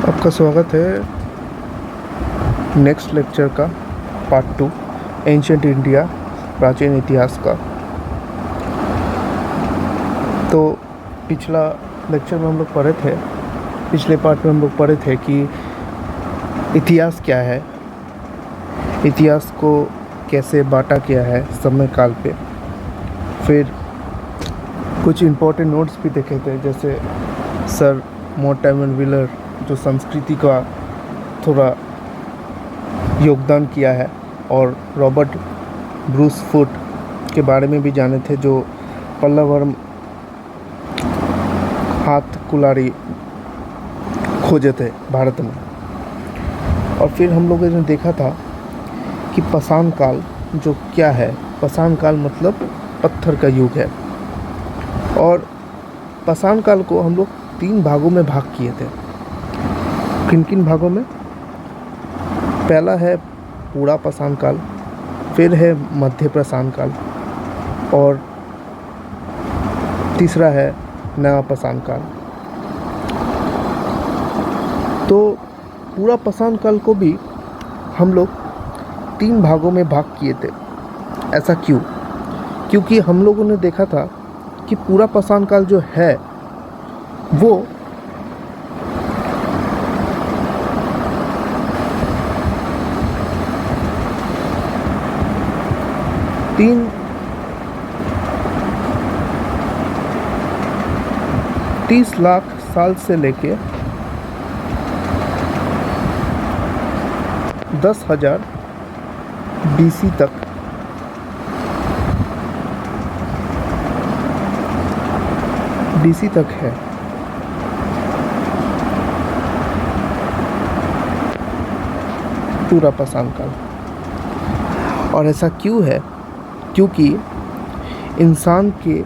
आपका स्वागत है नेक्स्ट लेक्चर का पार्ट 2 एंशिएंट इंडिया, प्राचीन इतिहास का। तो पिछला लेक्चर में हम लोग पढ़े थे, पिछले पार्ट में हम लोग पढ़े थे कि इतिहास क्या है, इतिहास को कैसे बांटा गया है समय काल पे। फिर कुछ इम्पोर्टेंट नोट्स भी देखे थे, जैसे सर मोर्टिमर व्हीलर जो संस्कृति का थोड़ा योगदान किया है, और रॉबर्ट ब्रूस फुट के बारे में भी जाने थे, जो पल्लवर्म हाथ कुल्हाड़ी खोजे थे भारत में। और फिर हम लोगों ने देखा था कि पाषाण काल जो क्या है। पाषाण काल मतलब पत्थर का युग है, और पाषाण काल को हम लोग 3 भागों में भाग किए थे। किन किन भागों में? पहला है पूरा पाषाण काल, फिर है मध्य पाषाण काल, और तीसरा है नया पाषाण काल। तो पूरा पाषाण काल को भी हम लोग 3 भागों में भाग किए थे। ऐसा क्यों? क्योंकि हम लोगों ने देखा था कि पूरा पाषाण काल जो है वो तीन 30 लाख साल से लेके 10,000 BC तक है। पूरा पाषाण काल। और ऐसा क्यों है? क्योंकि इंसान के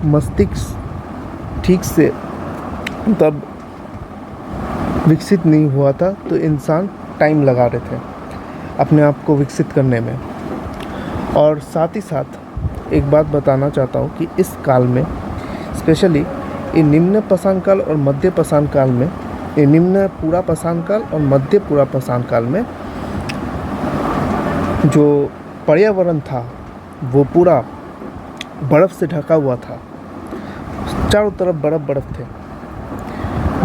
मस्तिष्क ठीक से तब विकसित नहीं हुआ था, तो इंसान टाइम लगा रहे थे अपने आप को विकसित करने में। और साथ ही साथ एक बात बताना चाहता हूँ कि इस काल में, स्पेशली ये निम्न पाषाण काल और मध्य पाषाण काल में, ये निम्न पूरा पाषाण काल और मध्य पूरा पाषाण काल में जो पर्यावरण था वो पूरा बर्फ़ से ढका हुआ था। चारों तरफ बर्फ़ थे,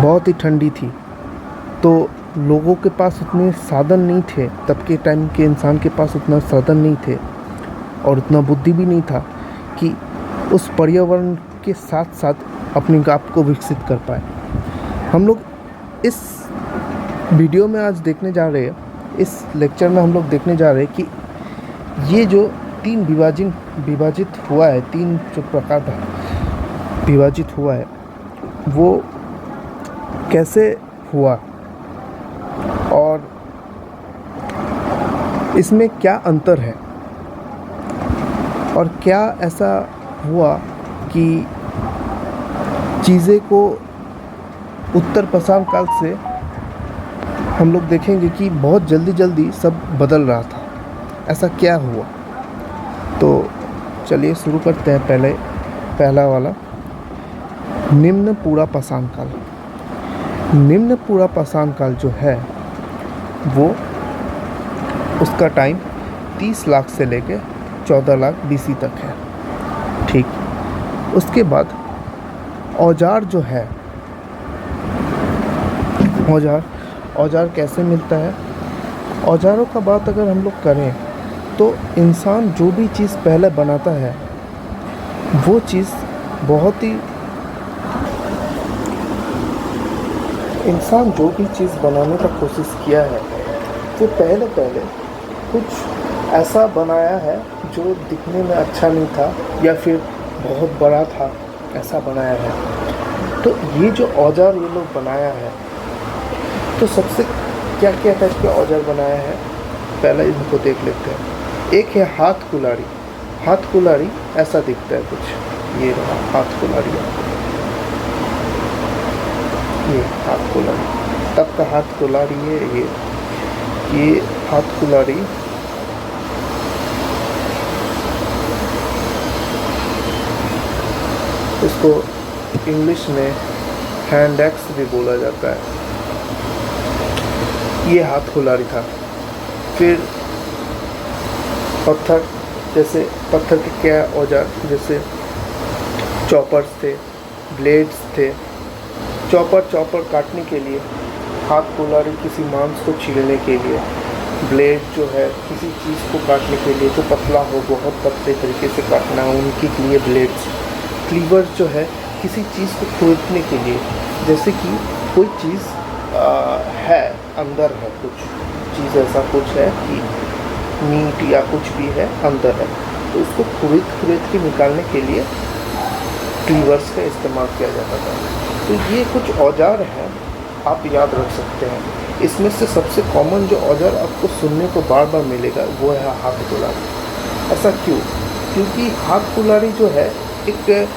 बहुत ही ठंडी थी। तो लोगों के पास उतने साधन नहीं थे, तब के टाइम के इंसान के पास उतना साधन नहीं थे और उतना बुद्धि भी नहीं था कि उस पर्यावरण के साथ साथ अपने आप को विकसित कर पाए। हम लोग इस वीडियो में आज देखने जा रहे हैं, इस लेक्चर में हम लोग देखने जा रहे हैं कि ये जो 3 विभाजित हुआ है, 3 जो प्रकार का विभाजित हुआ है वो कैसे हुआ, और इसमें क्या अंतर है, और क्या ऐसा हुआ कि चीज़ें को उत्तर पाषाण काल से हम लोग देखेंगे कि बहुत जल्दी सब बदल रहा था। ऐसा क्या हुआ? तो चलिए शुरू करते हैं। पहला वाला निम्न पूरा पाषाण काल। निम्न पूरा पाषाण काल जो है वो उसका टाइम 30 लाख से लेके 14 लाख BC तक है। ठीक। उसके बाद औजार जो है, औजार कैसे मिलता है? औजारों का बात अगर हम लोग करें तो इंसान जो भी चीज़ पहले बनाता है वो चीज़ इंसान जो भी चीज़ बनाने का कोशिश किया है वो पहले कुछ ऐसा बनाया है जो दिखने में अच्छा नहीं था या फिर बहुत बड़ा था, ऐसा बनाया है। तो ये जो औजार ये लोग बनाया है, तो सबसे क्या टाइप के औजार बनाया है पहले इनको देख लेते हैं। एक है हाथ कुल्हाड़ी। हाथ कुल्हाड़ी ऐसा दिखता है कुछ, ये रहा हाथ कुल्हाड़ी। ये हाथ कुल्हाड़ी तब का हाथ कुल्हाड़ी है। ये हाथ कुल्हाड़ी इसको इंग्लिश में हैंड एक्स भी बोला जाता है। ये हाथ कुल्हाड़ी था। फिर पत्थर, जैसे पत्थर के क्या औजार, जैसे चॉपर्स थे, ब्लेड्स थे। चॉपर काटने के लिए, हाथ कुल्हाड़ी किसी मांस को छीलने के लिए, ब्लेड जो है किसी चीज़ को काटने के लिए जो पतला हो, बहुत पतले तरीके से काटना है उनके लिए ब्लेड्स। क्लीवर्स जो है किसी चीज़ को खोदने के लिए, जैसे कि कोई चीज़ है, अंदर है कुछ चीज़, ऐसा कुछ है कि मीट या कुछ भी है अंदर है, तो उसको खुद के निकालने के लिए क्लीवर्स का इस्तेमाल किया जाता था। तो ये कुछ औजार हैं, आप याद रख सकते हैं। इसमें से सबसे कॉमन जो औजार आपको सुनने को बार बार मिलेगा वो है हाथ कुल्हाड़ी। ऐसा क्यों? क्योंकि हाथ कुल्हाड़ी जो है एक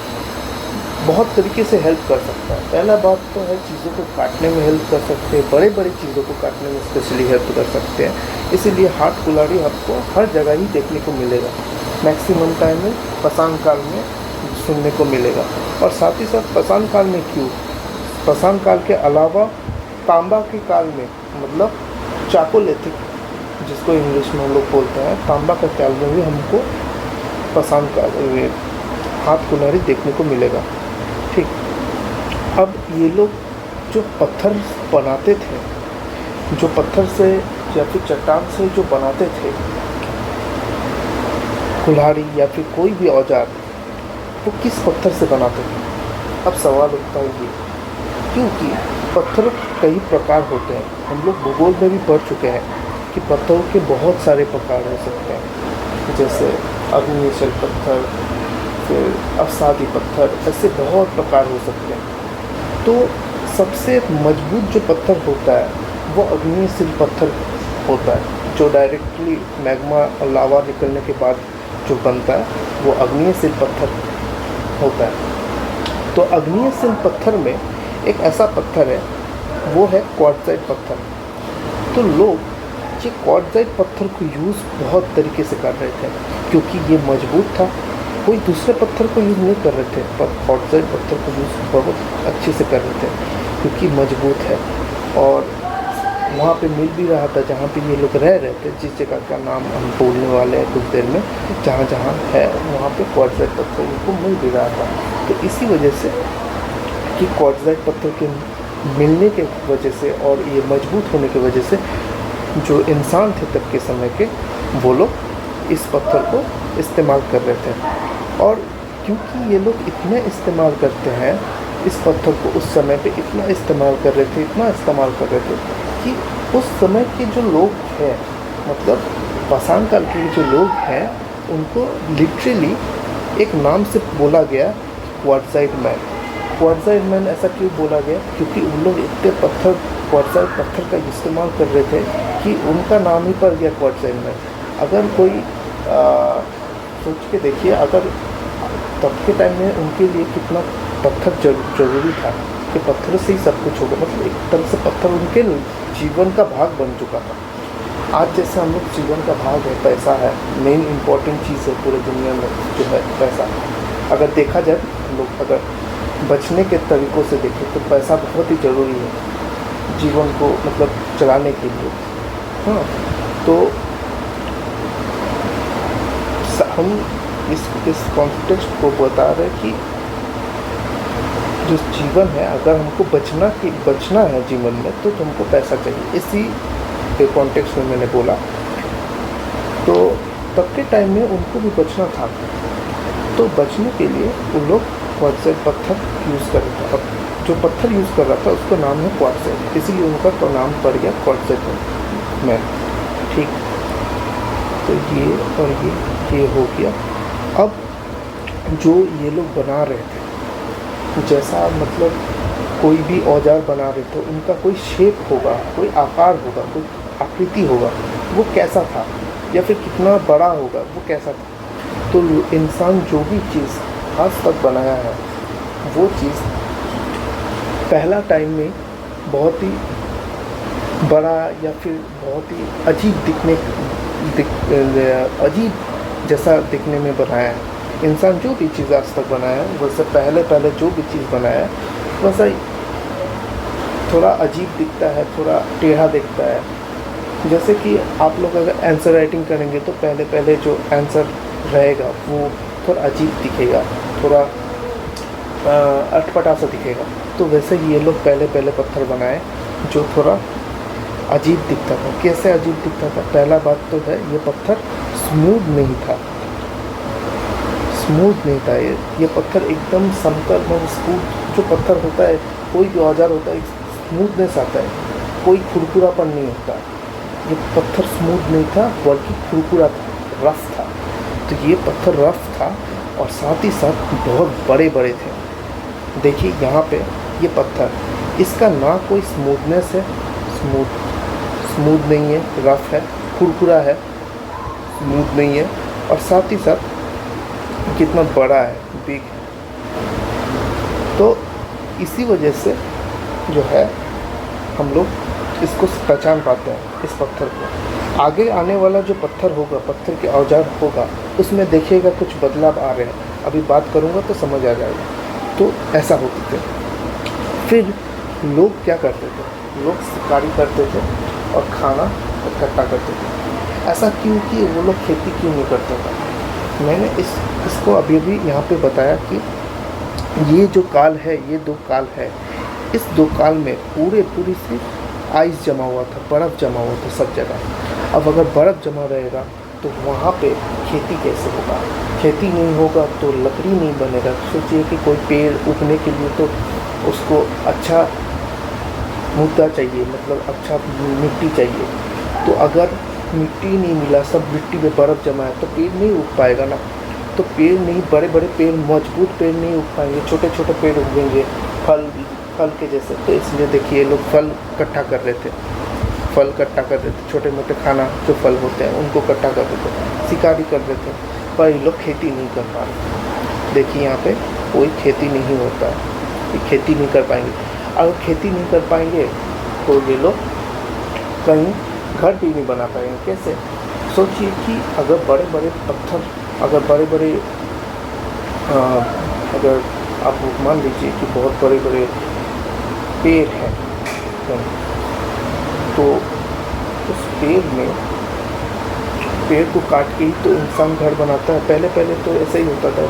बहुत तरीके से हेल्प कर सकता है। पहला बात तो है चीज़ों को काटने में हेल्प कर सकते हैं, बड़े बड़े चीज़ों को काटने में स्पेशली हेल्प कर सकते हैं। इसीलिए हाथ कुल्हाड़ी आपको हर जगह ही देखने को मिलेगा, मैक्सिमम टाइम में पसान काल में सुनने को मिलेगा। और साथ ही साथ पसान काल में क्यों, पसान काल के अलावा तांबा के काल में, मतलब चाकोलिथिक जिसको इंग्लिश में हम लोग बोलते हैं, तांबा के काल में भी हमको पसान काल में हाथ कुल्हाड़ी देखने को मिलेगा। ठीक, अब ये लोग जो पत्थर बनाते थे, जो पत्थर से या फिर चट्टान से जो बनाते थे कुल्हाड़ी या फिर कोई भी औजार, वो किस पत्थर से बनाते थे? अब सवाल उठता है ये, क्योंकि पत्थर कई प्रकार होते हैं। हम लोग भूगोल में भी पढ़ चुके हैं कि पत्थरों के बहुत सारे प्रकार हो सकते हैं, जैसे अग्निशील पत्थर, फिर अवसादी पत्थर, ऐसे बहुत प्रकार हो सकते हैं। तो सबसे मजबूत जो पत्थर होता है वो अग्निशील पत्थर होता है, जो डायरेक्टली मैग्मा और लावा निकलने के बाद जो बनता है वो अग्निशील पत्थर होता है। तो अग्निशील पत्थर में एक ऐसा पत्थर है, वो है क्वार्ट्ज़ाइट पत्थर। तो लोग ये क्वार्ट्ज़ाइट पत्थर को यूज़ बहुत तरीके से कर रहे थे, क्योंकि ये मजबूत था, कोई दूसरे पत्थर को यूज़ नहीं कर रहे थे, पर क्वार्ट्ज़ाइट पत्थर को यूज़ बहुत अच्छे से कर रहे थे क्योंकि मजबूत है। और वहाँ पे मिल भी रहा था जहाँ पे ये लोग रह रहे थे, जिस जगह का नाम हम बोलने वाले हैं कुछ देर में, जहाँ जहाँ है वहाँ पे क्वार्ट्ज़ाइट पत्थर इनको मिल भी रहा था। तो इसी वजह से कि क्वार्ट्ज़ाइट पत्थर के मिलने के वजह से और ये मजबूत होने की वजह से जो इंसान थे तब के समय के, वो लोग इस पत्थर को इस्तेमाल कर रहे थे। और क्योंकि ये लोग इतना इस्तेमाल करते हैं इस पत्थर को, उस समय पे इतना इस्तेमाल कर रहे थे, इतना इस्तेमाल कर रहे थे कि उस समय के जो लोग हैं, मतलब पाषाण काल के जो लोग हैं, उनको लिटरली एक नाम से बोला गया क्वार्ट्ज़ाइट मैन। क्वार्ट्ज़ाइट मैन ऐसा क्यों बोला गया? क्योंकि उन लोग इतने क्वार्ट्ज़ाइट पत्थर का इस्तेमाल कर रहे थे कि उनका नाम ही पड़ गया क्वार्ट्ज़ाइट मैन। अगर कोई सोच के देखिए, अगर तब के टाइम में उनके लिए कितना पत्थर जरूरी था कि पत्थर से ही सब कुछ होगा, मतलब एक तरह से पत्थर उनके जीवन का भाग बन चुका था। आज जैसे हम लोग जीवन का भाग है, पैसा है, मेन इम्पॉर्टेंट चीज़ है पूरे दुनिया में जो है पैसा। अगर देखा जाए, हम लोग अगर बचने के तरीक़ों से देखें तो पैसा बहुत ही ज़रूरी है जीवन को मतलब चलाने के लिए। हाँ, तो हम इस कॉन्टेक्स्ट को बता रहे हैं कि जो जीवन है, अगर हमको बचना है जीवन में तो तुमको पैसा चाहिए। इसी कॉन्टेक्स्ट में मैंने बोला। तो तब के टाइम में उनको भी बचना था, तो बचने के लिए उन लोग क्वार्ट्ज़ाइट पत्थर यूज़ कर रहे थे। अब जो पत्थर यूज़ कर रहा था उसका नाम है क्वार्ट्ज़ाइट, इसीलिए उनका तो नाम पड़ गया क्वार्ट्ज़ाइट मैन। ठीक, तो ये और ये हो गया। अब जो ये लोग बना रहे थे, जैसा मतलब कोई भी औजार बना रहे थे, उनका कोई शेप होगा, कोई आकार होगा, कोई आकृति होगा, वो कैसा था, या फिर कितना बड़ा होगा, वो कैसा था। तो इंसान जो भी चीज़ आज तक बनाया है, वो चीज़ पहला टाइम में बहुत ही बड़ा या फिर बहुत ही अजीब जैसा दिखने में बनाया है। इंसान जो भी चीज़ आज तक बनाया है, वैसे पहले जो भी चीज़ बनाया है, वैसा थोड़ा अजीब दिखता है, थोड़ा टेढ़ा दिखता है। जैसे कि आप लोग अगर आंसर राइटिंग करेंगे तो पहले पहले जो आंसर रहेगा वो थोड़ा अजीब दिखेगा, थोड़ा अटपटा सा दिखेगा। तो वैसे ही ये लोग पहले पहले पत्थर बनाए जो थोड़ा अजीब दिखता था। कैसे अजीब दिखता था? पहला बात तो है, ये पत्थर स्मूथ नहीं था, स्मूथ नहीं था। ये पत्थर एकदम समतल और मजबूत जो पत्थर होता है, कोई भी औजार होता है स्मूथनेस आता है, कोई खुरखुरापन नहीं होता। ये पत्थर स्मूथ नहीं था बल्कि खुरखुरा था, रफ था। तो ये पत्थर रफ था और साथ ही साथ बहुत बड़े बड़े थे। देखिए यहाँ पे ये पत्थर, इसका ना कोई स्मूथनेस है, स्मूथ नहीं है, रफ है, खुरखुरा है, स्मूथ नहीं है, और साथ ही साथ कितना बड़ा है, बिग है। तो इसी वजह से जो है हम लोग इसको पहचान पाते हैं, इस पत्थर को। आगे आने वाला जो पत्थर होगा, पत्थर के औजार होगा, उसमें देखिएगा कुछ बदलाव आ रहे हैं। अभी बात करूँगा तो समझ आ जाएगा। तो ऐसा होते थे। फिर लोग क्या करते थे? लोग शिकारी करते थे और खाना इकट्ठा करते थे। ऐसा क्यों कि वो लोग खेती क्यों नहीं करते थे? मैंने इसको अभी अभी यहाँ पे बताया कि ये जो काल है, ये 2 काल है। इस 2 काल में पूरी सी आइस जमा हुआ था, बर्फ़ जमा हुआ था सब जगह। अब अगर बर्फ़ जमा रहेगा तो वहाँ पे खेती कैसे होगा? खेती नहीं होगा तो लकड़ी नहीं बनेगा। सोचिए कि कोई पेड़ उगने के लिए तो उसको अच्छा मुद्दा चाहिए, मतलब अच्छा मिट्टी चाहिए। तो अगर मिट्टी नहीं मिला, सब मिट्टी में बर्फ़ जमा है, तो पेड़ नहीं उग पाएगा ना। तो पेड़ नहीं, बड़े बड़े पेड़, मजबूत पेड़ नहीं उग पाएंगे, छोटे छोटे पेड़ उगेंगे फल के जैसे। तो इसलिए देखिए लोग फल इकट्ठा कर रहे थे, फल इकट्ठा कर रहे थे, छोटे मोटे खाना जो फल होते हैं उनको इकट्ठा कर रहे थे, शिकारी कर रहे थे। पर ये लोग खेती नहीं कर पा रहे। देखिए यहाँ पे कोई खेती नहीं होता है, ये खेती नहीं कर पाएंगे। अगर खेती नहीं कर पाएंगे तो ये लोग कहीं घर भी नहीं बना पाएंगे। कैसे? सोचिए कि अगर बड़े बड़े पत्थर, अगर बड़े बड़े अगर आप मान लीजिए कि बहुत बड़े बड़े पेड़ हैं, तो उस पेड़ को काट के ही तो इंसान घर बनाता है। पहले पहले तो ऐसा ही होता था,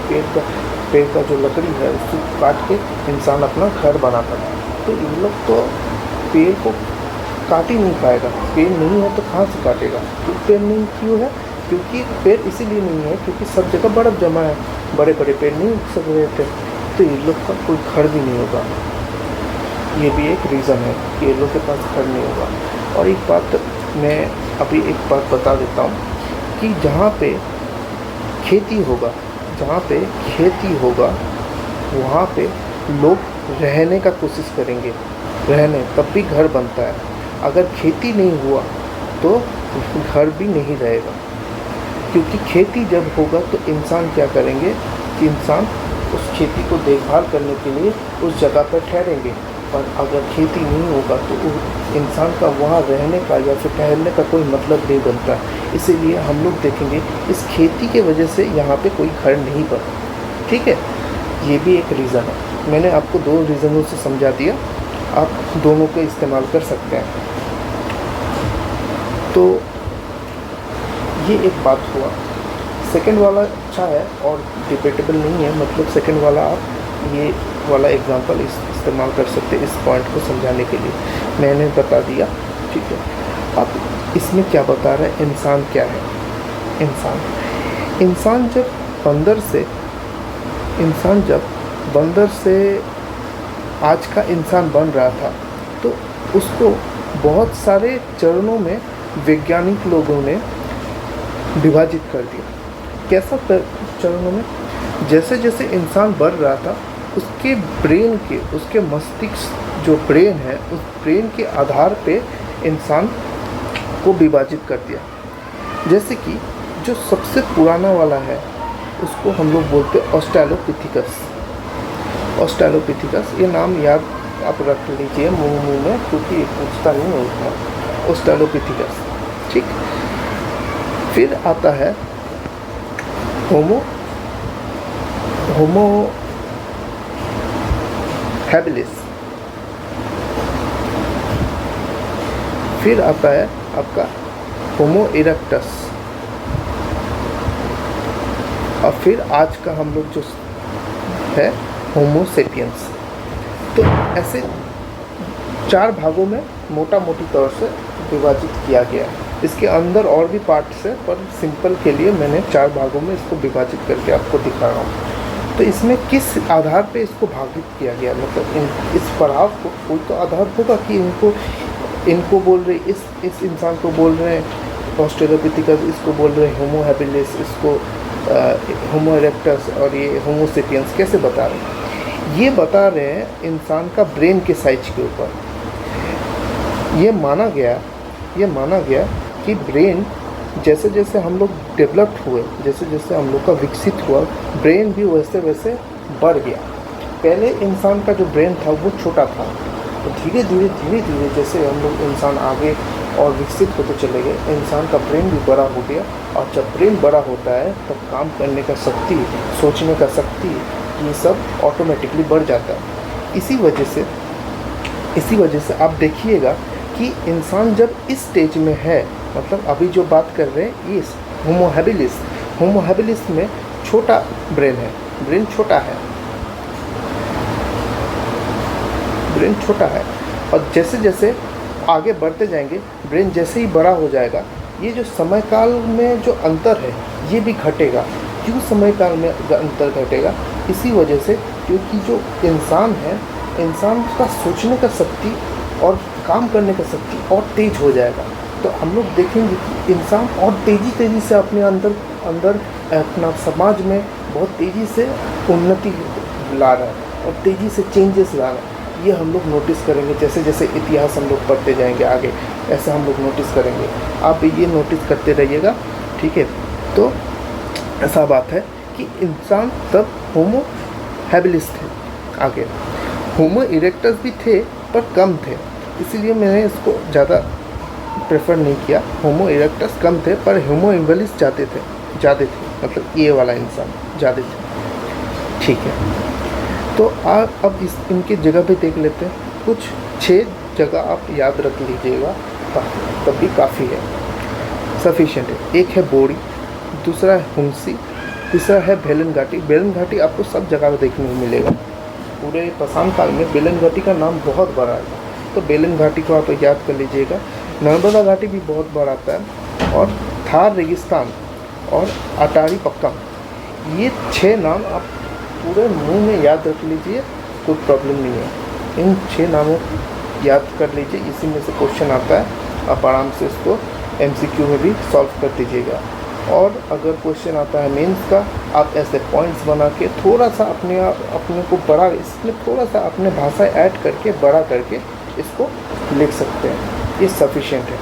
पेड़ का जो लकड़ी है उसको काट के इंसान अपना घर बनाता था। तो इन लोग तो पेड़ को काट ही नहीं पाएगा। पेड़ नहीं है तो कहाँ से काटेगा? तो पेड़ नहीं क्यों है? क्योंकि पेड़ इसीलिए नहीं है क्योंकि सब जगह बर्फ़ जमा है, बड़े बड़े पेड़ नहीं उग सक रहे थे। तो ये लोग का कोई घर भी नहीं होगा। ये भी एक रीज़न है कि ये लोग के पास घर नहीं होगा। और एक बात मैं अभी एक बात बता देता हूँ कि जहाँ पे खेती होगा, वहाँ पे लोग रहने का कोशिश करेंगे, तब भी घर बनता है। अगर खेती नहीं हुआ तो घर भी नहीं रहेगा। क्योंकि खेती जब होगा तो इंसान क्या करेंगे कि इंसान उस खेती को देखभाल करने के लिए उस जगह पर ठहरेंगे। पर अगर खेती नहीं होगा तो इंसान का वहाँ रहने का या फिर ठहरने का कोई मतलब नहीं बनता। इसीलिए हम लोग देखेंगे इस खेती के वजह से यहाँ पे कोई घर नहीं बना। ठीक है, ये भी एक रीज़न है। मैंने आपको 2 रीज़नों से समझा दिया, आप दोनों को इस्तेमाल कर सकते हैं। तो ये एक बात हुआ। सेकंड वाला अच्छा है और डिबेटेबल नहीं है, मतलब सेकंड वाला आप ये वाला एग्जांपल इस्तेमाल कर सकते हैं इस पॉइंट को समझाने के लिए। मैंने बता दिया, ठीक है। अब इसमें क्या बता रहा है? इंसान क्या है? इंसान जब बंदर से आज का इंसान बन रहा था तो उसको बहुत सारे चरणों में वैज्ञानिक लोगों ने विभाजित कर दिया। कैसा चरणों में? जैसे जैसे इंसान बढ़ रहा था उसके मस्तिष्क जो ब्रेन है उस ब्रेन के आधार पे इंसान को विभाजित कर दिया। जैसे कि जो सबसे पुराना वाला है उसको हम लोग बोलते हैं ऑस्ट्रेलोपिथिकस। ये नाम याद आप रख लीजिए मुंह में, क्योंकि पूछता नहीं है उतना। ऑस्ट्रेलोपिथिकस, ठीक। फिर आता है होमो हैबिलिस। फिर आता है आपका होमो इरेक्टस, और फिर आज का हम लोग जो है होमो सेपियंस। तो ऐसे 4 भागों में मोटा मोटी तौर से विभाजित किया गया है। इसके अंदर और भी पार्ट्स है, पर सिंपल के लिए मैंने 4 भागों में इसको विभाजित करके आपको दिखा रहा हूँ। तो इसमें किस आधार पे इसको भागित किया गया, मतलब इस पड़ाव को कोई तो आधार होगा कि इनको बोल रहे, इस इंसान को बोल रहे हैं ऑस्ट्रेलोपिथिकस, इसको बोल रहे हैं होमो हैबिलिस, इसको होमो इरेक्टस, और ये होमो सेपियंस कैसे बता रहे हैं? ये बता रहे हैं इंसान का ब्रेन के साइज के ऊपर। ये माना गया कि ब्रेन जैसे जैसे हम लोग डेवलप्ड हुए, जैसे जैसे हम लोग का विकसित हुआ, ब्रेन भी वैसे वैसे बढ़ गया। पहले इंसान का जो ब्रेन था वो छोटा था, तो धीरे धीरे जैसे हम लोग इंसान आगे और विकसित होते चले गए, इंसान का ब्रेन भी बड़ा हो गया। और जब ब्रेन बड़ा होता है तब काम करने का शक्ति, सोचने का शक्ति, ये सब ऑटोमेटिकली बढ़ जाता है। इसी वजह से आप देखिएगा कि इंसान जब इस स्टेज में है, मतलब अभी जो बात कर रहे हैं इस होमो हैबिलिस में छोटा ब्रेन है, ब्रेन छोटा है, और जैसे जैसे आगे बढ़ते जाएंगे ब्रेन जैसे ही बड़ा हो जाएगा, ये जो समय काल में जो अंतर है ये भी घटेगा। क्यों समय काल में अंतर घटेगा? इसी वजह से क्योंकि जो इंसान है, इंसान का सोचने का शक्ति और काम करने का शक्ति और तेज हो जाएगा। तो हम लोग देखेंगे कि इंसान और तेज़ी से अपने अंदर अपना समाज में बहुत तेज़ी से उन्नति ला रहा है और तेज़ी से चेंजेस ला रहा है। ये हम लोग नोटिस करेंगे, जैसे जैसे इतिहास हम लोग पढ़ते जाएंगे आगे, ऐसे हम लोग नोटिस करेंगे। आप ये नोटिस करते रहिएगा, ठीक है। तो ऐसा बात है कि इंसान तब होमो हैबिलिस थे, आगे होमो इरेक्टस भी थे पर कम थे, इसीलिए मैंने इसको ज़्यादा प्रेफर नहीं किया। होमो इरेक्टस कम थे पर होमो हैबिलिस ज़्यादा थे, मतलब ये वाला इंसान ज़्यादा थे, ठीक है। तो आप अब इनके जगह पे देख लेते हैं। कुछ 6 जगह आप याद रख लीजिएगा, तब भी काफ़ी है, सफिशिएंट है। एक है बोरी, दूसरा है हुंसी, तीसरा है बेलन घाटी। बेलन घाटी आपको सब जगह देखने को मिलेगा। पूरे पाषाण काल में बेलन घाटी का नाम बहुत बड़ा है, तो बेलन घाटी को आप याद कर लीजिएगा। नर्मदा घाटी भी बहुत बड़ा आता है, और थार रेगिस्तान और अटारी पक्कम, ये 6 नाम आप पूरे मुंह में याद रख लीजिए, कोई प्रॉब्लम नहीं है। इन 6 नामों को याद कर लीजिए, इसी में से क्वेश्चन आता है, आप आराम से इसको MCQ में भी सॉल्व कर दीजिएगा। और अगर क्वेश्चन आता है मेंस का, आप ऐसे पॉइंट्स बना के थोड़ा सा अपने को बड़ा, इसमें थोड़ा सा अपने भाषा ऐड करके बड़ा करके इसको लिख सकते हैं। ये सफिशिएंट है,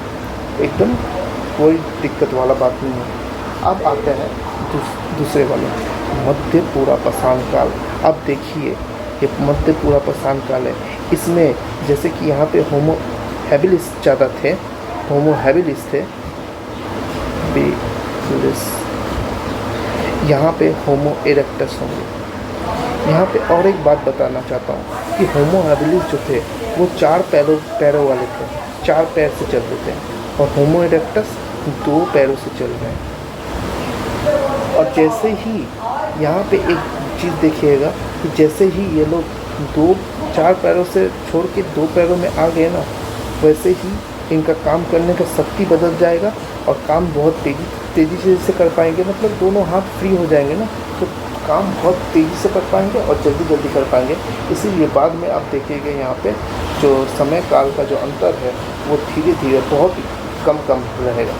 एकदम कोई दिक्कत वाला बात नहीं है। अब आते हैं दूसरे वाले, मध्य पूरा पाषाण काल। अब देखिए ये मध्य पूरा पाषाण काल है, इसमें जैसे कि यहाँ पे होमो हैबिलिस ज़्यादा थे, यहाँ पे होमो इरेक्टस होंगे। यहाँ पे और एक बात बताना चाहता हूँ कि होमो हैबिलिस जो थे वो 4 पैरों वाले थे, 4 पैर से चलते थे, और होमो इरेक्टस 2 पैरों से चल रहे हैं। और जैसे ही यहाँ पे एक चीज़ देखिएगा कि जैसे ही ये लोग 4 पैरों से छोड़ के 2 पैरों में आ गए ना, वैसे ही इनका काम करने का शक्ति बदल जाएगा और काम बहुत तेज़ी से कर पाएंगे। मतलब दोनों हाथ फ्री हो जाएंगे ना, तो काम बहुत तेज़ी से कर पाएंगे और जल्दी कर पाएंगे। इसीलिए बाद में आप देखिएगा यहाँ पे जो समय काल का जो अंतर है वो धीरे धीरे बहुत कम रहेगा।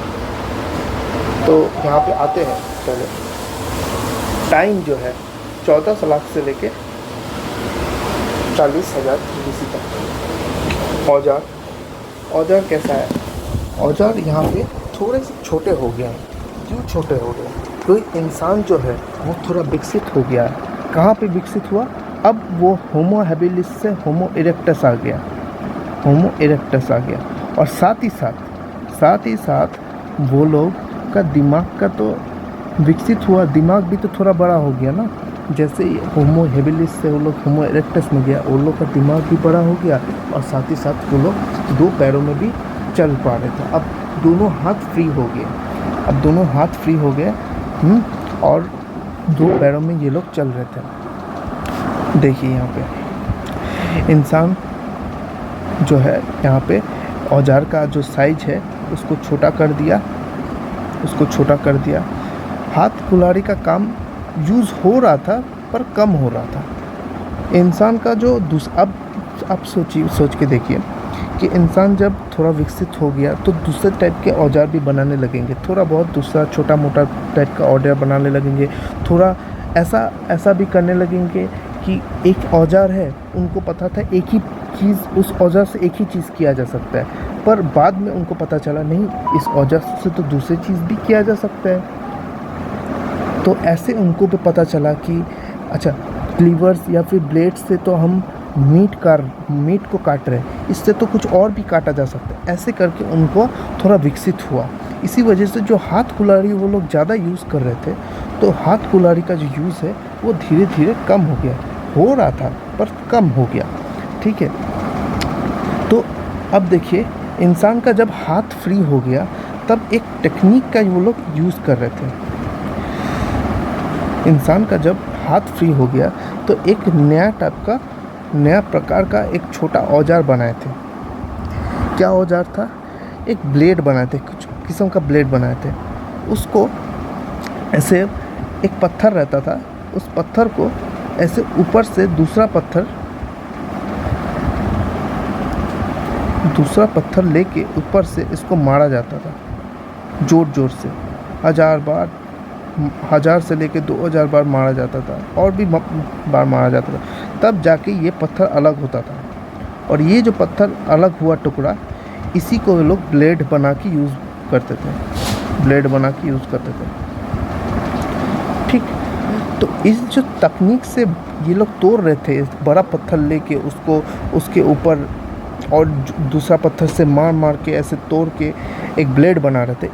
तो यहाँ पे आते हैं, पहले टाइम जो है 14 लाख से लेके 40,000 BC तक। औजार कैसा है? औजार यहाँ पे थोड़े से छोटे हो गए हैं। क्यों छोटे हो गए? तो इंसान जो है वो थोड़ा विकसित हो गया है। कहाँ पे विकसित हुआ? अब वो होमो हैबिलिस से होमो इरेक्टस आ गया, और साथ ही साथ वो लोग का दिमाग का तो विकसित हुआ, दिमाग भी तो थोड़ा बड़ा हो गया ना। जैसे होमो हैबिलिस से वो लोग होमो इरेक्टस में गया, वो लोग का दिमाग भी बड़ा हो गया, और साथ ही साथ वो लोग 2 पैरों में भी चल पा रहे थे। अब दोनों हाथ फ्री हो गए, अब दोनों हाथ फ्री हो गए और दो पैरों में ये लोग चल रहे थे। देखिए यहाँ पे इंसान जो है, यहाँ पे औजार का जो साइज है उसको छोटा कर दिया, उसको छोटा कर दिया। हाथ कुल्हाड़ी का काम यूज़ हो रहा था पर कम हो रहा था। इंसान का जो अब सोच के देखिए कि इंसान जब थोड़ा विकसित हो गया तो दूसरे टाइप के औजार भी बनाने लगेंगे, थोड़ा बहुत दूसरा छोटा मोटा टाइप का औजार बनाने लगेंगे, थोड़ा ऐसा भी करने लगेंगे कि एक औजार है, उनको पता था एक ही चीज़, उस औजार से एक ही चीज़ किया जा सकता है, पर बाद में उनको पता चला नहीं, इस औजार से तो दूसरी चीज़ भी किया जा सकता है। तो ऐसे उनको भी पता चला कि अच्छा, क्लीवर्स या फिर ब्लेड से तो हम मीट को काट रहे हैं, इससे तो कुछ और भी काटा जा सकता है। ऐसे करके उनको थोड़ा विकसित हुआ। इसी वजह से जो हाथ कुल्हाड़ी वो लोग ज़्यादा यूज़ कर रहे थे, तो हाथ कुल्हाड़ी का जो यूज़ है वो धीरे धीरे कम हो गया, हो रहा था पर कम हो गया। ठीक है, तो अब देखिए इंसान का जब हाथ फ्री हो गया तब एक टेक्निक का वो लोग यूज़ कर रहे थे। इंसान का जब हाथ फ्री हो गया तो एक नया प्रकार का एक छोटा औजार बनाए थे। क्या औजार था? एक ब्लेड बनाए थे, कुछ किस्म का ब्लेड बनाए थे। उसको ऐसे एक पत्थर रहता था, उस पत्थर को ऐसे ऊपर से दूसरा पत्थर लेके ऊपर से इसको मारा जाता था, जोर से 1000 से लेके 2000 बार मारा जाता था, और भी बार मारा जाता था, तब जाके ये पत्थर अलग होता था। और ये जो पत्थर अलग हुआ टुकड़ा, इसी को लोग ब्लेड बना के यूज़ करते थे। ठीक, तो इस जो तकनीक से ये लोग तोड़ रहे थे, बड़ा पत्थर लेके उसके ऊपर और दूसरा पत्थर से मार के ऐसे तोड़ के एक ब्लेड बना रहे थे।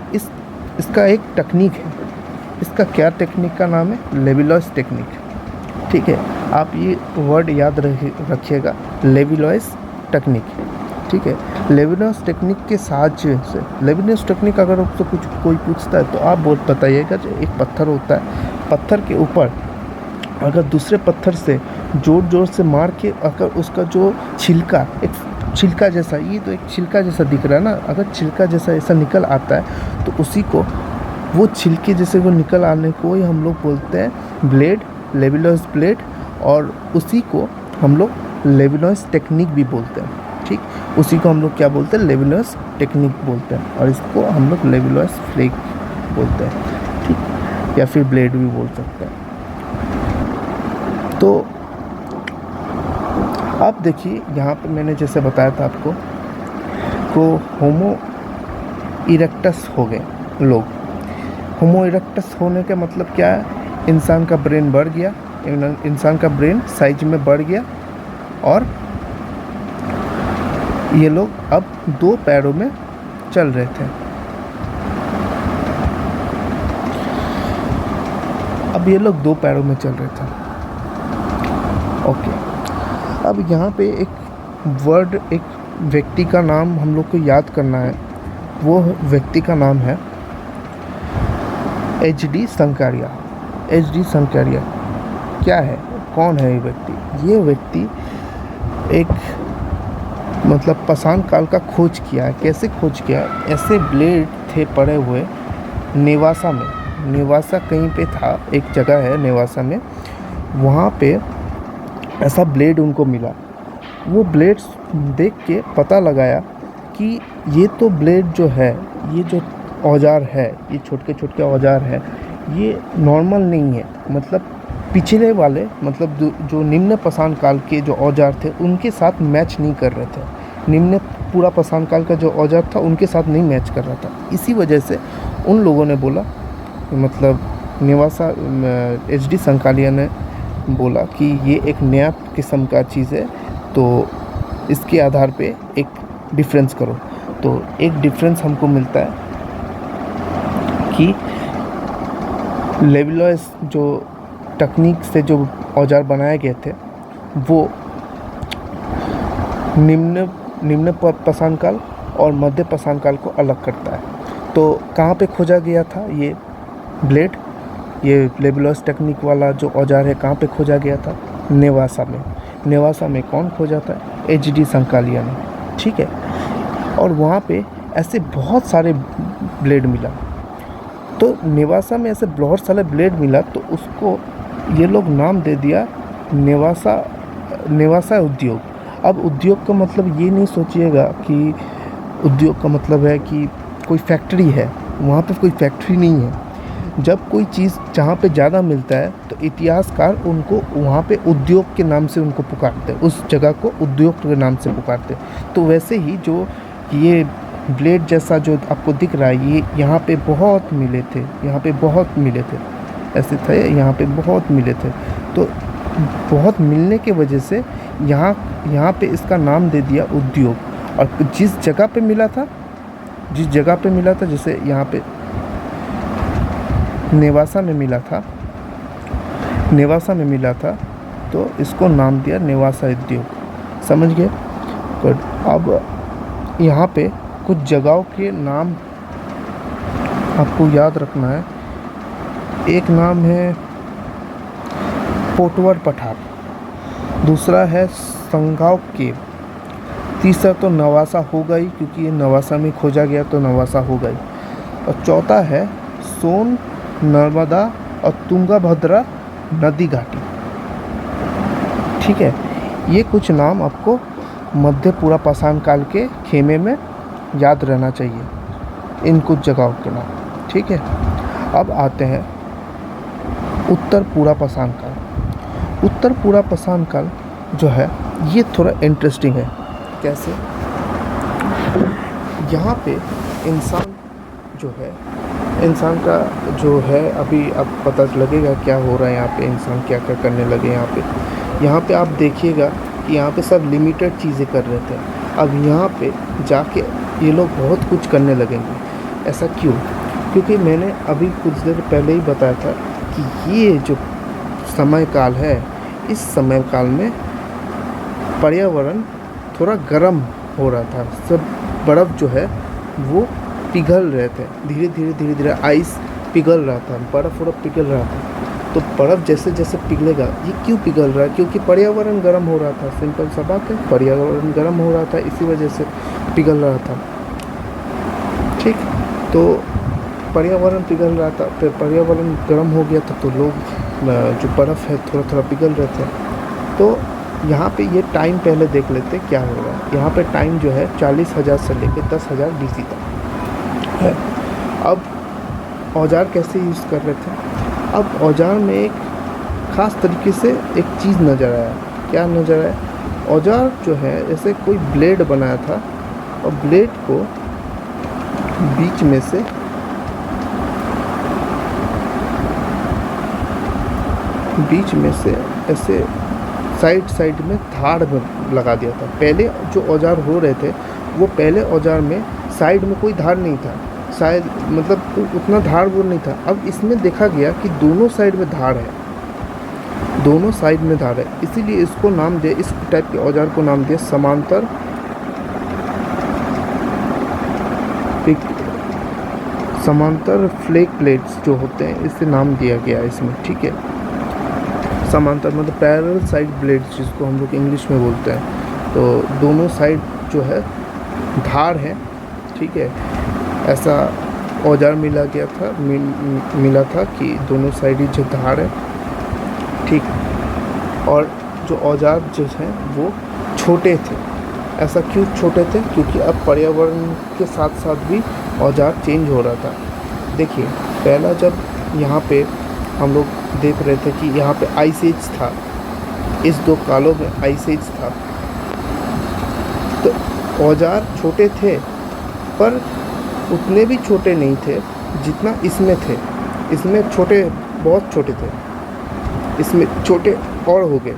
इसका एक टेक्निक है। इसका क्या टेक्निक का नाम है? लेविलॉइस टेक्निक। ठीक है, आप ये वर्ड याद रखिएगा, लेविलॉइस टेक्निक। ठीक है, लेविलॉइस टेक्निक के साहाय्य से, लेविलॉइस टेक्निक अगर आपसे कोई पूछता है तो आप बताइएगा जो एक पत्थर होता है, पत्थर के ऊपर अगर दूसरे पत्थर से जोर से मार के अगर उसका जो छिलका, एक छिलका जैसा, ये तो एक छिलका जैसा दिख रहा है ना, अगर छिलका जैसा ऐसा निकल आता है तो उसी को, वो छिलके जैसे वो निकल आने को ही हम लोग बोलते हैं ब्लेड, लेविलॉइस ब्लेड, और उसी को हम लोग लेविलॉइस टेक्निक भी बोलते हैं। ठीक, उसी को हम लोग क्या बोलते हैं? लेविलॉइस टेक्निक बोलते हैं, और इसको हम लोग लेविलॉइस फ्लेक बोलते हैं। ठीक, या फिर ब्लेड भी बोल सकते हैं। तो अब देखिए यहाँ पे मैंने जैसे बताया था आपको को होमो इरेक्टस हो गए लोग। होमो इरेक्टस होने का मतलब क्या है? इंसान का ब्रेन बढ़ गया, इंसान का ब्रेन साइज में बढ़ गया, और ये लोग अब 2 पैरों में चल रहे थे। अब ये लोग 2 पैरों में चल रहे थे। ओके, अब यहाँ पे एक व्यक्ति का नाम हम लोग को याद करना है। वो व्यक्ति का नाम है HD शंकरिया। HD शंकरिया क्या है? कौन है ये व्यक्ति? ये व्यक्ति एक मतलब पाषाण काल का खोज किया है। कैसे खोज किया? ऐसे ब्लेड थे पड़े हुए नेवासा में, नेवासा कहीं पे था, एक जगह है नेवासा में, वहाँ पे ऐसा ब्लेड उनको मिला। वो ब्लेड देख के पता लगाया कि ये तो ब्लेड जो है, ये जो औजार है, ये छोटे औजार है, ये नॉर्मल नहीं है। मतलब पिछले वाले, मतलब जो निम्न पाषाण काल के जो औजार थे उनके साथ मैच नहीं कर रहे थे। निम्न पूरा पाषाण काल का जो औजार था उनके साथ नहीं मैच कर रहा था। इसी वजह से उन लोगों ने बोला, मतलब नेवासा HD शंकरिया ने बोला कि ये एक नया किस्म का चीज़ है, तो इसके आधार पे एक डिफरेंस करो। तो एक डिफरेंस हमको मिलता है कि लेविलॉइस जो तकनीक से जो औजार बनाए गए थे वो निम्न पाषाण काल और मध्य पाषाण काल को अलग करता है। तो कहाँ पे खोजा गया था ये ब्लेड, ये लेबुलस टेक्निक वाला जो औजार है कहाँ पे खोजा गया था? नेवासा में। नेवासा में कौन खोजा था? एच.डी. संकालिया ने, ठीक है। और वहाँ पे ऐसे बहुत सारे ब्लेड मिला। तो नेवासा में ऐसे बहुत सारे ब्लेड मिला तो उसको ये लोग नाम दे दिया नेवासा उद्योग। अब उद्योग का मतलब ये नहीं सोचिएगा कि उद्योग का मतलब है कि कोई फैक्ट्री है, वहाँ पे कोई फैक्ट्री नहीं है। जब कोई चीज़ जहाँ पे ज़्यादा मिलता है तो इतिहासकार उनको वहाँ पे उद्योग के नाम से उनको पुकारते हैं, उस जगह को उद्योग के नाम से पुकारते हैं। तो वैसे ही जो ये ब्लेड जैसा जो आपको दिख रहा है ये यहाँ पे बहुत मिले थे, यहाँ पे बहुत मिले थे, ऐसे थे यहाँ पे बहुत मिले थे। तो बहुत मिलने के वजह से यहाँ पे इसका नाम दे दिया उद्योग। और जिस जगह पे मिला था जैसे यहाँ पे नेवासा में मिला था तो इसको नाम दिया नेवासा उद्योग। समझ गए? गुड। अब यहाँ पे कुछ जगहों के नाम आपको याद रखना है। एक नाम है पोटवर पठार, दूसरा है संगाव केव, तीसरा तो नवासा हो गई क्योंकि ये नवासा में खोजा गया तो नवासा हो गई, और चौथा है सोन, नर्मदा और तुंगभद्रा नदी घाटी। ठीक है, ये कुछ नाम आपको मध्य पूरा पाषाण काल के खेमे में याद रहना चाहिए, इन कुछ जगहों के नाम। ठीक है, अब आते हैं उत्तर पूरा पाषाण काल। उत्तर पूरा पाषाण काल जो है ये थोड़ा इंटरेस्टिंग है। कैसे? यहाँ पे इंसान का जो है अभी अब पता लगेगा क्या हो रहा है यहाँ पे, इंसान क्या क्या करने लगे यहाँ पे आप देखिएगा कि यहाँ पे सब लिमिटेड चीज़ें कर रहे थे, अब यहाँ पे जाके ये लोग बहुत कुछ करने लगेंगे। ऐसा क्यों? क्योंकि मैंने अभी कुछ देर पहले ही बताया था कि ये जो समय काल है, इस समय काल में पर्यावरण थोड़ा गर्म हो रहा था, सब बर्फ़ जो है वो पिघल रहे थे, धीरे धीरे आइस पिघल रहा था, बर्फ़ पिघल रहा था। तो बर्फ़ जैसे जैसे पिघलेगा, ये क्यों पिघल रहा है? क्योंकि पर्यावरण गर्म हो रहा था, सिंपल सा बात है, पर्यावरण गर्म हो रहा था, इसी वजह से पिघल रहा था। ठीक, तो पर्यावरण पिघल रहा था, फिर पर्यावरण गर्म हो गया था तो लोग जो बर्फ़ है थोड़ा पिघल रहे थे। तो यहाँ पे ये टाइम पहले देख लेते क्या हो रहा है। यहाँ पे टाइम जो है 40,000 से लेकर 10,000 BC तक है। अब औजार कैसे यूज़ कर रहे थे? अब औजार में एक ख़ास तरीके से एक चीज़ नज़र आया। क्या नज़र आया? औजार जो है ऐसे कोई ब्लेड बनाया था और ब्लेड को बीच में से ऐसे साइड में धार में लगा दिया था। पहले जो औजार हो रहे थे वो पहले औजार में साइड में कोई धार नहीं था, शायद मतलब उतना धार वो नहीं था। अब इसमें देखा गया कि दोनों साइड में धार है, इसीलिए इसको नाम दिया, इस टाइप के औजार को नाम दिया समांतर फ्लैग प्लेट्स जो होते हैं, इससे नाम दिया गया इसमें। ठीक है, समांतर मतलब पैरेलल साइड ब्लेड्स जिसको हम लोग इंग्लिश में बोलते हैं। तो दोनों साइड जो है धार है। ठीक है, ऐसा औजार मिला था कि दोनों साइड ही जो धार है। ठीक, और जो औजार जो हैं वो छोटे थे। ऐसा क्यों छोटे थे? क्योंकि अब पर्यावरण के साथ साथ भी औजार चेंज हो रहा था। देखिए, पहला जब यहाँ पे हम लोग देख रहे थे कि यहाँ पे आइस एज था, इस 2 कालों में आइस एज था, तो औजार छोटे थे पर उतने भी छोटे नहीं थे जितना इसमें थे। इसमें छोटे, बहुत छोटे थे, इसमें छोटे और हो गए।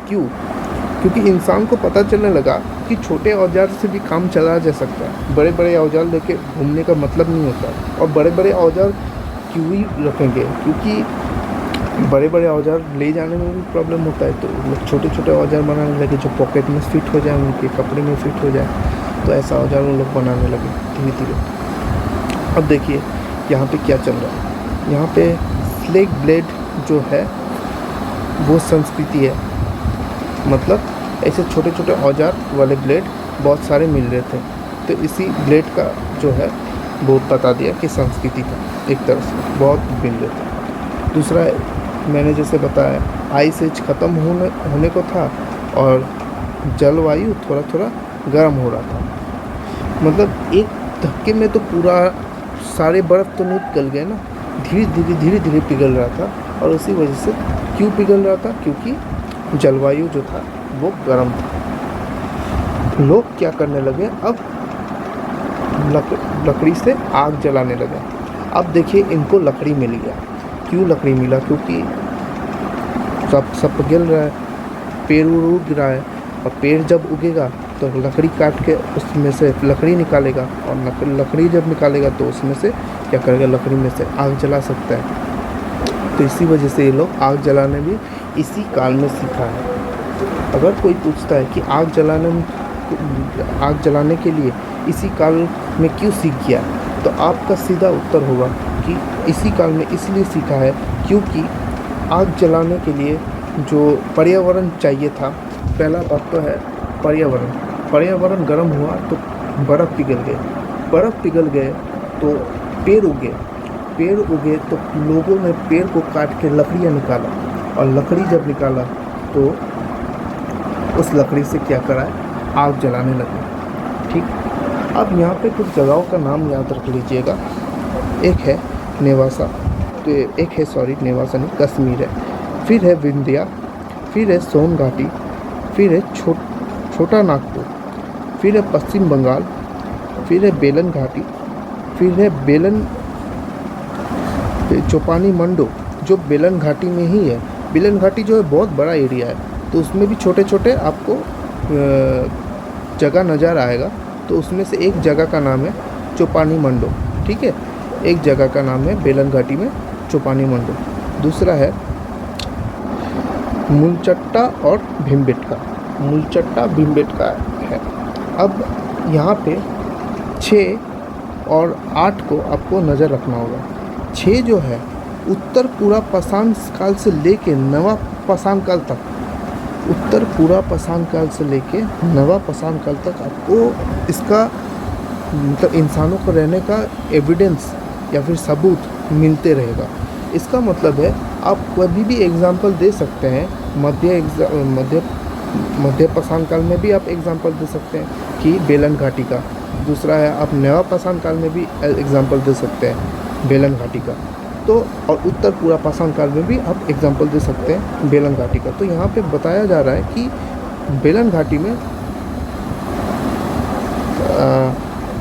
क्यों? क्योंकि इंसान को पता चलने लगा कि छोटे औजार से भी काम चलाया जा सकता है। बड़े बड़े औजार लेके घूमने का मतलब नहीं होता। और बड़े बड़े औजार क्यों ही रखेंगे? क्योंकि बड़े बड़े औजार ले जाने में भी प्रॉब्लम होता है, तो लोग छोटे छोटे औजार बनाने लगे जो पॉकेट में फिट हो जाए, उनके कपड़े में फिट हो जाए। तो ऐसा औजार वो लोग बनाने लगे धीरे धीरे। अब देखिए यहाँ पे क्या चल रहा है। यहाँ पे स्लेग ब्लेड जो है वो संस्कृति है, मतलब ऐसे छोटे छोटे औजार वाले ब्लेड बहुत सारे मिल रहे थे, तो इसी ब्लेड का जो है वो बता दिया कि संस्कृति था, एक तरह से बहुत मिल रहे थे। दूसरा मैंने जैसे बताया आइस एज ख़त्म होने को था और जलवायु थोड़ा थोड़ा गर्म हो रहा था। मतलब एक धक्के में तो पूरा सारे बर्फ़ तो नहीं पिघल गए ना, धीरे धीरे पिघल रहा था। और उसी वजह से क्यों पिघल रहा था, क्योंकि जलवायु जो था वो गर्म था। लोग क्या करने लगे, अब लकड़ी से आग जलाने लगे। अब देखिए इनको लकड़ी मिल गया। क्यों लकड़ी मिला, क्योंकि सब पिघल रहा है, पेड़ उग रहा है, और पेड़ जब उगेगा तो लकड़ी काट के उसमें से लकड़ी निकालेगा, और लकड़ी जब निकालेगा तो उसमें से क्या करेगा, लकड़ी में से आग जला सकता है। तो इसी वजह से ये लोग आग जलाने भी इसी काल में सीखा है। अगर कोई पूछता है कि आग जलाने के लिए इसी काल में क्यों सीख गया, तो आपका सीधा उत्तर होगा कि इसी काल में इसलिए सीखा है क्योंकि आग जलाने के लिए जो पर्यावरण चाहिए था, पहला बात तो है पर्यावरण गर्म हुआ तो बर्फ़ पिघल गए तो पेड़ उगे तो लोगों ने पेड़ को काट के लकड़ियाँ निकाला, और लकड़ी जब निकाला तो उस लकड़ी से क्या करा है, आग जलाने लगे। ठीक, अब यहाँ पे कुछ जगहों का नाम याद रख लीजिएगा। एक है नेवासा, तो एक है नेवासा नहीं, कश्मीर है, फिर है विंध्या, फिर है सोन घाटी, फिर है छोटा नागपुर, फिर है पश्चिम बंगाल, फिर है बेलन घाटी, फिर है चौपानी मंडो जो बेलन घाटी में ही है। बेलन घाटी जो है बहुत बड़ा एरिया है, तो उसमें भी छोटे छोटे आपको जगह नज़र आएगा। तो उसमें से एक जगह का नाम है चौपानी मंडो, ठीक है, एक जगह का नाम है बेलन घाटी में चौपानी मंडो। दूसरा है मूलचट्टा और भीमबेटका है। अब यहाँ पे 6 और 8 को आपको नज़र रखना होगा। 6 जो है उत्तर पूरा पाषाण काल से लेके नवा पाषाण काल तक, नवा पाषाण काल तक आपको इसका मतलब इंसानों को रहने का एविडेंस या फिर सबूत मिलते रहेगा। इसका मतलब है आप कभी भी एग्जाम्पल दे सकते हैं, मध्य पाषाण काल में भी आप एग्जाम्पल दे सकते हैं कि बेलन घाटी का। दूसरा है आप नवा पाषाण काल में भी एग्जाम्पल दे सकते हैं बेलन घाटी का। तो और उत्तर पूरा पाषाण काल में भी आप एग्जाम्पल दे सकते हैं बेलन घाटी का। तो यहाँ पे बताया जा रहा है कि बेलन घाटी में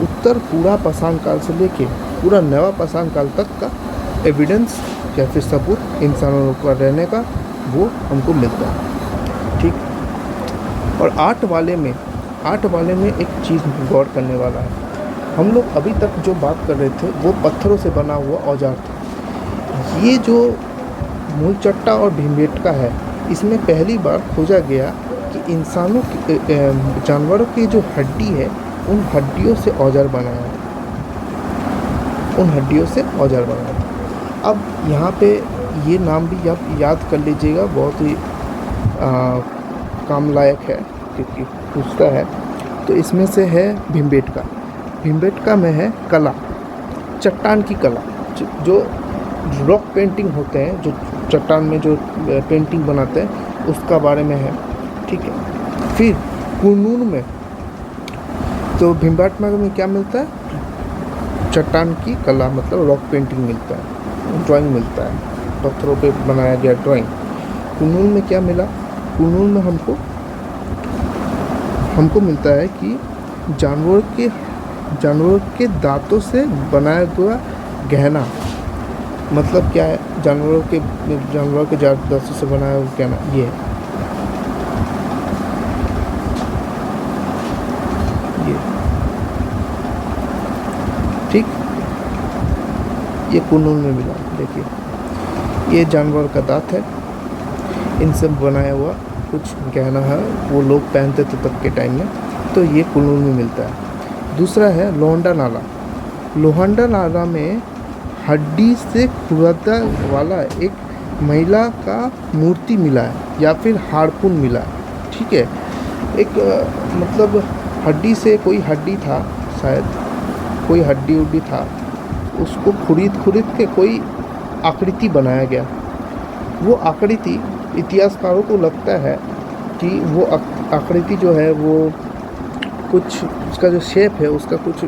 उत्तर पूरा पाषाण काल से लेके पूरा नवा पाषाण काल तक का एविडेंस या फिर सबूत इंसानों का रहने का वो हमको मिलता है। ठीक, और 8 वाले में एक चीज़ गौर करने वाला है। हम लोग अभी तक जो बात कर रहे थे वो पत्थरों से बना हुआ औजार था। ये जो मूलचट्टा और भीमबेटका है, इसमें पहली बार खोजा गया कि इंसानों की जानवरों की जो हड्डी है उन हड्डियों से औजार बनाया है, अब यहाँ पे ये नाम भी आप याद कर लीजिएगा, बहुत ही काम लायक है क्योंकि पूछता है। तो इसमें से है भीमबेटका में है कला, चट्टान की कला, जो रॉक पेंटिंग होते हैं, जो चट्टान में जो पेंटिंग बनाते हैं उसका बारे में है। ठीक है, फिर कुनून में तो भीमबेटका में क्या मिलता है, चट्टान की कला मतलब रॉक पेंटिंग मिलता है, ड्राइंग मिलता है, पत्थरों पे बनाया गया ड्राइंग। कुनून में क्या मिला, कुनून में हमको मिलता है कि जानवरों के दांतों से बनाया हुआ गहना। मतलब क्या है, जानवरों के दांतों से बनाया हुआ गहना ये ठीक, ये कुनून में मिला। देखिए ये जानवर का दांत है, इनसे बनाया हुआ कुछ गहना है, वो लोग पहनते थे तब के टाइम में, तो ये कुनून में मिलता है। दूसरा है लोहंडा नाला। लोहंडा नाला में हड्डी से खुदा वाला एक महिला का मूर्ति मिला है या फिर हार्पून मिला है। ठीक है, एक मतलब हड्डी से, कोई हड्डी था शायद, कोई हड्डी उड्डी था, उसको खुरीद के कोई आकृति बनाया गया। वो आकृति इतिहासकारों को लगता है कि वो आकृति जो है वो कुछ, उसका जो शेप है उसका कुछ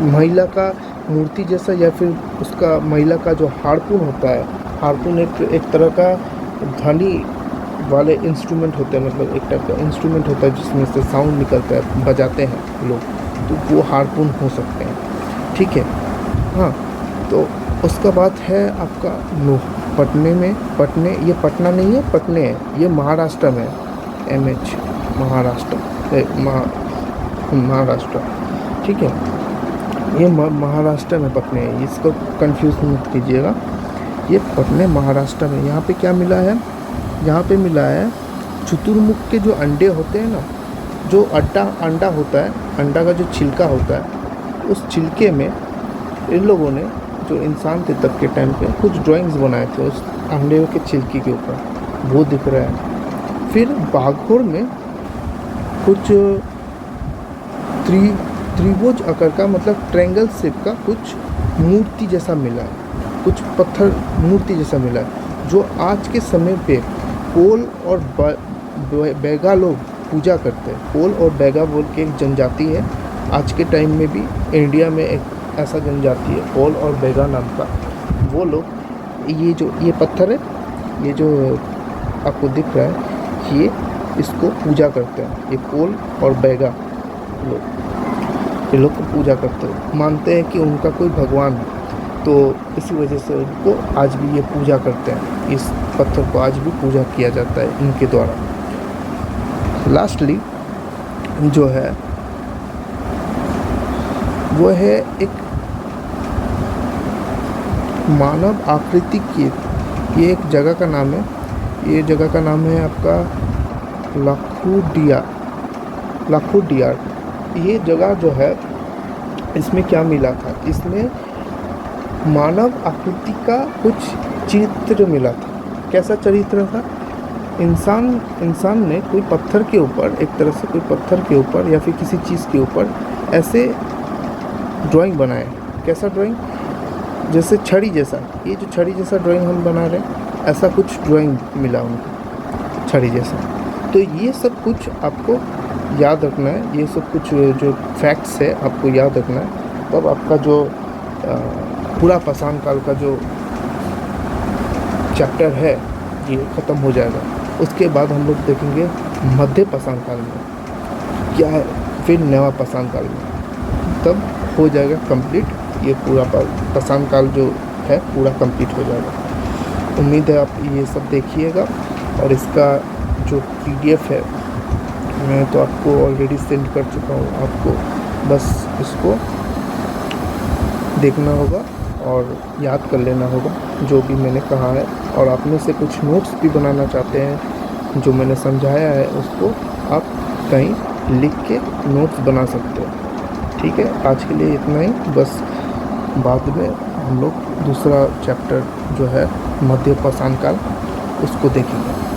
महिला का मूर्ति जैसा, या फिर उसका महिला का जो हार्पून होता है, हार्पून एक तरह का ध्वनि वाले इंस्ट्रूमेंट होते हैं, मतलब एक टाइप का इंस्ट्रूमेंट होता है जिसमें से साउंड निकलता है, बजाते हैं लोग, तो वो हार्पून हो सकते हैं। ठीक है, हाँ। तो उसका बात है आपका पटने में, ये पटना नहीं है, पटने है, ये महाराष्ट्र में, MH महाराष्ट्र, महाराष्ट्र। ठीक है, ये महाराष्ट्र में पटने है, इसको कंफ्यूज मत कीजिएगा, ये पटने महाराष्ट्र में। यहाँ पे क्या मिला है, यहाँ पे मिला है शुतुरमुर्ग के जो अंडे होते हैं ना, जो अंडा होता है, अंडा का जो छिलका होता है, उस छिलके में इन लोगों ने, जो इंसान थे तब के टाइम पे, कुछ ड्राइंग्स बनाए थे उस अंडे के छिलके के ऊपर, वो दिख रहा है। फिर बागोर में कुछ त्रिभुज आकार का, मतलब ट्रायंगल शेप का कुछ मूर्ति जैसा मिला है, कुछ पत्थर मूर्ति जैसा मिला है, जो आज के समय पे कोल और बैगा लोग पूजा करते हैं। कोल और बैगा बोल के एक जनजाति है, आज के टाइम में भी इंडिया में एक ऐसा जनजाति है, कोल और बैगा नाम का। वो लोग ये पत्थर है, ये जो आपको दिख रहा है, ये इसको पूजा करते हैं। ये कोल और बैगा लोग, ये लोग को पूजा करते हैं, मानते हैं कि उनका कोई भगवान है, तो इसी वजह से उनको आज भी ये पूजा करते हैं। इस पत्थर को आज भी पूजा किया जाता है इनके द्वारा। लास्टली जो है वो है एक मानव आकृति की, ये एक जगह का नाम है, ये जगह का नाम है आपका लाखोडियार। ये जगह जो है, इसमें क्या मिला था, इसमें मानव आकृति का कुछ चित्र मिला था। कैसा चरित्र था, इंसान ने कोई पत्थर के ऊपर, एक तरह से कोई पत्थर के ऊपर या फिर किसी चीज़ के ऊपर ऐसे ड्राइंग बनाए। कैसा ड्राइंग, जैसे छड़ी जैसा, ये जो छड़ी जैसा ड्राइंग हम बना रहे हैं, ऐसा कुछ ड्राइंग मिला उनको छड़ी जैसा। तो ये सब कुछ आपको याद रखना है, ये सब कुछ जो फैक्ट्स है आपको याद रखना है, तब आपका जो पूरा पाषाण काल का जो चैप्टर है ये ख़त्म हो जाएगा। उसके बाद हम लोग देखेंगे मध्य पाषाण काल में क्या है, फिर नया पाषाण काल में, तब हो जाएगा कंप्लीट। ये पूरा पाषाण काल जो है पूरा कंप्लीट हो जाएगा। उम्मीद है आप ये सब देखिएगा, और इसका जो PDF है मैं तो आपको ऑलरेडी सेंड कर चुका हूँ, आपको बस इसको देखना होगा और याद कर लेना होगा जो भी मैंने कहा है। और आप में से कुछ नोट्स भी बनाना चाहते हैं, जो मैंने समझाया है उसको आप कहीं लिख के नोट्स बना सकते हो। ठीक है, आज के लिए इतना ही, बस बाद में हम लोग दूसरा चैप्टर जो है मध्य पाषाण काल उसको देखेंगे।